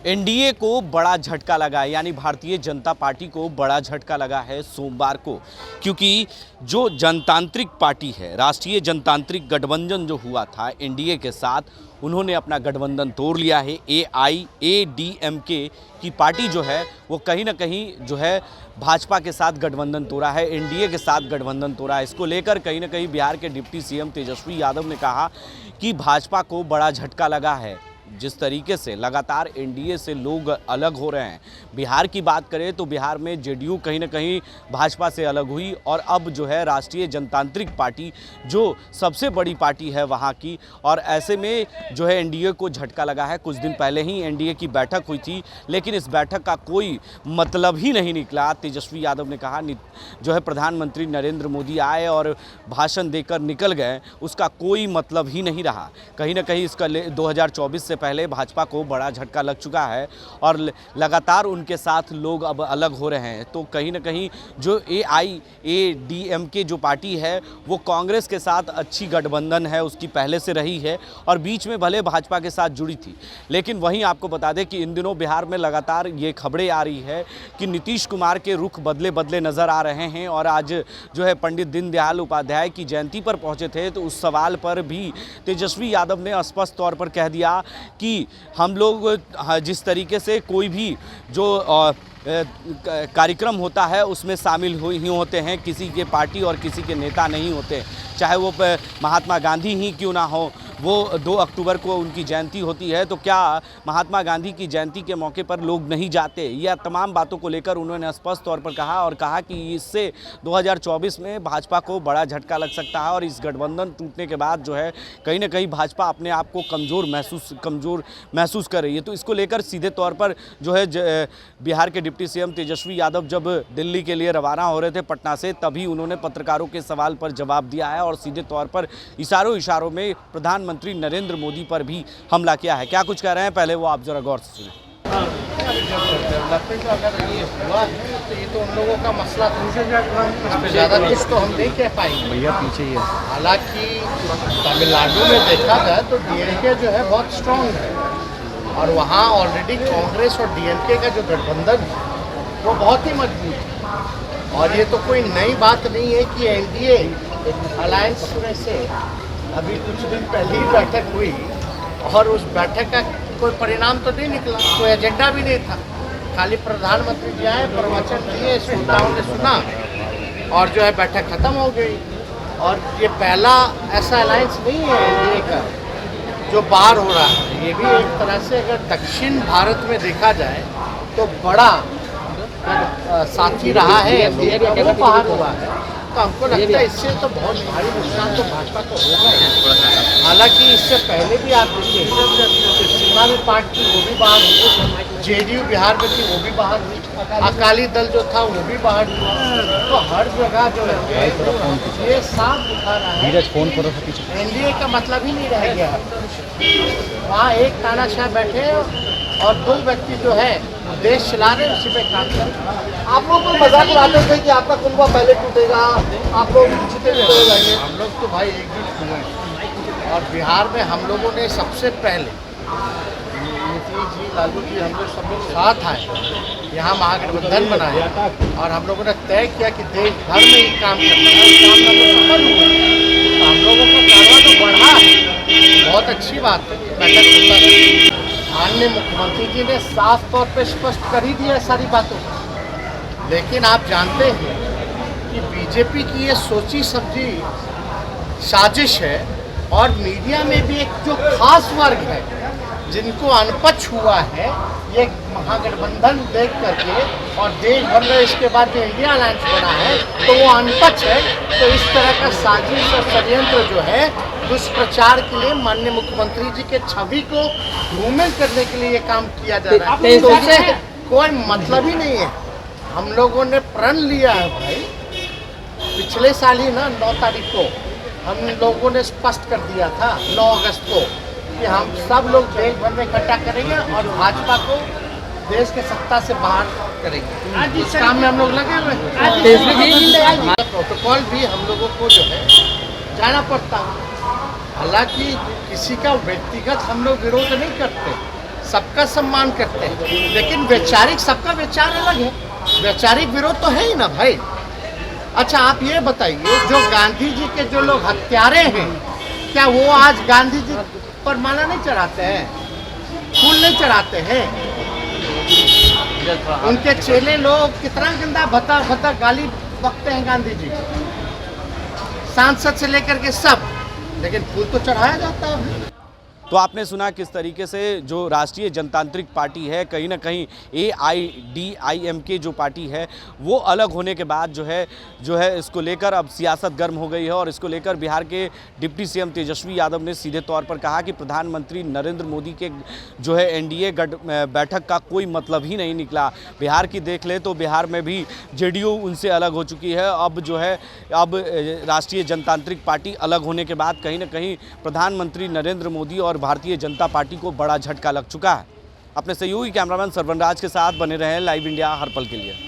NDA को बड़ा झटका लगा है, यानी भारतीय जनता पार्टी को बड़ा झटका लगा है सोमवार को, क्योंकि जो जनतांत्रिक पार्टी है, राष्ट्रीय जनतांत्रिक गठबंधन जो हुआ था एनडीए के साथ, उन्होंने अपना गठबंधन तोड़ लिया है। एआईएडीएमके की पार्टी जो है वो कहीं ना कहीं जो है भाजपा के साथ गठबंधन तोड़ा है, एनडीए के साथ गठबंधन तोड़ा है। इसको लेकर कहीं ना कहीं बिहार के डिप्टी सीएम तेजस्वी यादव ने कहा कि भाजपा को बड़ा झटका लगा है। जिस तरीके से लगातार एनडीए से लोग अलग हो रहे हैं, बिहार की बात करें तो बिहार में जेडीयू कहीं ना कहीं भाजपा से अलग हुई और अब जो है राष्ट्रीय जनतांत्रिक पार्टी जो सबसे बड़ी पार्टी है वहाँ की, और ऐसे में जो है एनडीए को झटका लगा है। कुछ दिन पहले ही एनडीए की बैठक हुई थी, लेकिन इस बैठक का कोई मतलब ही नहीं निकला। तेजस्वी यादव ने कहा जो है प्रधानमंत्री नरेंद्र मोदी आए और भाषण देकर निकल गए, उसका कोई मतलब ही नहीं रहा। कहीं ना कहीं इसका 2024 से पहले भाजपा को बड़ा झटका लग चुका है और लगातार उनके साथ लोग अब अलग हो रहे हैं। तो कहीं ना कहीं जो एआईएडीएमके जो पार्टी है वो कांग्रेस के साथ अच्छी गठबंधन है, उसकी पहले से रही है और बीच में भले भाजपा के साथ जुड़ी थी, लेकिन वहीं आपको बता दें कि इन दिनों बिहार में लगातार ये खबरें आ रही है कि नीतीश कुमार के रुख बदले बदले नज़र आ रहे हैं। और आज जो है पंडित दीनदयाल उपाध्याय की जयंती पर पहुंचे थे, तो उस सवाल पर भी तेजस्वी यादव ने स्पष्ट तौर पर कह दिया कि हम लोग जिस तरीके से कोई भी जो कार्यक्रम होता है उसमें शामिल ही होते हैं, किसी के पार्टी और किसी के नेता नहीं होते, चाहे वो महात्मा गांधी ही क्यों ना हो। वो 2 अक्टूबर को उनकी जयंती होती है, तो क्या महात्मा गांधी की जयंती के मौके पर लोग नहीं जाते? यह तमाम बातों को लेकर उन्होंने स्पष्ट तौर पर कहा और कहा कि इससे 2024 में भाजपा को बड़ा झटका लग सकता है और इस गठबंधन टूटने के बाद जो है कहीं ना कहीं भाजपा अपने आप को कमज़ोर महसूस कर रही है। तो इसको लेकर सीधे तौर पर जो है बिहार के डिप्टी सीएम तेजस्वी यादव जब दिल्ली के लिए रवाना हो रहे थे पटना से, तभी उन्होंने पत्रकारों के सवाल पर जवाब दिया है और सीधे तौर पर इशारों में प्रधानमंत्री नरेंद्र मोदी पर भी हमला किया है। क्या कुछ कह रहे हैं, पहले वो आप जरा गौर से सुनें। डेवलपमेंट अगर ये हुआ है तो ये तो उन लोगों का मसला था, इसमें ज़्यादा कुछ तो हम नहीं कह पाएंगे। भैया पीछे ही है। हालांकि तमिलनाडु में देखा जाए तो डीएमके जो है बहुत स्ट्रांग है और वहाँ ऑलरेडी कांग्रेस और डीएमके का जो गठबंधन है वो बहुत ही मजबूत है। और ये तो कोई नई बात नहीं है कि एनडीए अलायंस में से अभी कुछ दिन पहले ही बैठक हुई और उस बैठक का कोई परिणाम तो नहीं निकला, कोई एजेंडा भी नहीं था। खाली प्रधानमंत्री जी आए, प्रवचन दिए, श्रोताओं ने सुना और जो है बैठक खत्म हो गई। और ये पहला ऐसा अलायंस नहीं है एनडीए का जो बाहर हो रहा है। ये भी एक तरह से अगर दक्षिण भारत में देखा जाए तो बड़ा साथी रहा है एनडीए का, वो बाहर हुआ है। तो हमको लगता है इससे तो बहुत भारी नुकसान तो भाजपा को होगा ही। हालांकि इससे पहले भी आप देखिए सीमा में पार्टी वो भी बाहर हुई, जेडीयू बिहार में थी वो भी बाहर हुई, अकाली दल जो था वो भी बाहर हुआ। तो हर जगह जो है ये साफ दिखा रहा है एनडीए का मतलब ही नहीं रह गया। वहाँ एक तानाशाह बैठे और 2 व्यक्ति जो है देश चला रहे, उसी पे काम कर रहे। आप लोग को मजाक उड़ाते थे कि आपका कुनबा पहले टूटेगा, आप लोग जीते चले जाएंगे। हम लोग तो भाई एकजुट हुए और बिहार में हम लोगों ने सबसे पहले नीतीश जी, लालू जी, हम लोग सब लोग साथ आए, यहाँ महागठबंधन बनाया और हम लोगों ने तय किया कि देश भर में ही काम करना है। उस काम में हम लोग सफल हुए, तो हम लोगों का कारवा तो बढ़ा है, बहुत अच्छी बात है। बैठक होता है, माननीय मुख्यमंत्री जी ने साफ तौर पे स्पष्ट कर ही दिया सारी बातों। लेकिन आप जानते हैं कि बीजेपी की ये सोची समझी साजिश है और मीडिया में भी एक जो खास वर्ग है जिनको अनपछ हुआ है ये महागठबंधन देख करके और देश भर में इसके बाद जो इंडिया अलायंस बना है तो वो अनपछ है। तो इस तरह का साजिश और षड्यंत्र जो है दुष्प्रचार के लिए माननीय मुख्यमंत्री जी के छवि को धूमिल करने के लिए ये काम किया जा रहा है, तो उससे कोई मतलब ही नहीं है। हम लोगों ने प्रण लिया है भाई, पिछले साल ही ना 9 तारीख को हम लोगों ने स्पष्ट कर दिया था 9 अगस्त को कि हम सब लोग देश भर में इकट्ठा करेंगे और भाजपा को देश के सत्ता से बाहर करेंगे। इस काम में हम लोग लगे हुए हैं। प्रोटोकॉल भी हम लोगों को जो है जाना पड़ता है। हालांकि किसी का व्यक्तिगत हम लोग विरोध नहीं करते, सबका सम्मान करते हैं, लेकिन वैचारिक सबका विचार अलग है। वैचारिक विरोध तो है ही ना भाई। अच्छा आप ये बताइए, जो गांधी जी के जो लोग हत्यारे हैं, क्या वो आज गांधी जी पर माला नहीं चढ़ाते हैं, फूल नहीं चढ़ाते हैं? उनके चेले लोग कितना गंदा भता भता गाली बकते हैं गांधी जी, सांसद से लेकर के सब, लेकिन फूल तो चढ़ाया जाता है। तो आपने सुना किस तरीके से जो राष्ट्रीय जनतांत्रिक पार्टी है, कहीं ना कहीं AIDIMK जो पार्टी है वो अलग होने के बाद जो है इसको लेकर अब सियासत गर्म हो गई है। और इसको लेकर बिहार के डिप्टी सीएम तेजस्वी यादव ने सीधे तौर पर कहा कि प्रधानमंत्री नरेंद्र मोदी के जो है NDA बैठक का कोई मतलब ही नहीं निकला। बिहार की देख ले तो बिहार में भी JDU उनसे अलग हो चुकी है। अब राष्ट्रीय जनतांत्रिक पार्टी अलग होने के बाद कहीं ना कहीं प्रधानमंत्री नरेंद्र मोदी और भारतीय जनता पार्टी को बड़ा झटका लग चुका है। अपने सहयोगी कैमरामैन सरवनराज के साथ बने रहे लाइव इंडिया हर पल के लिए।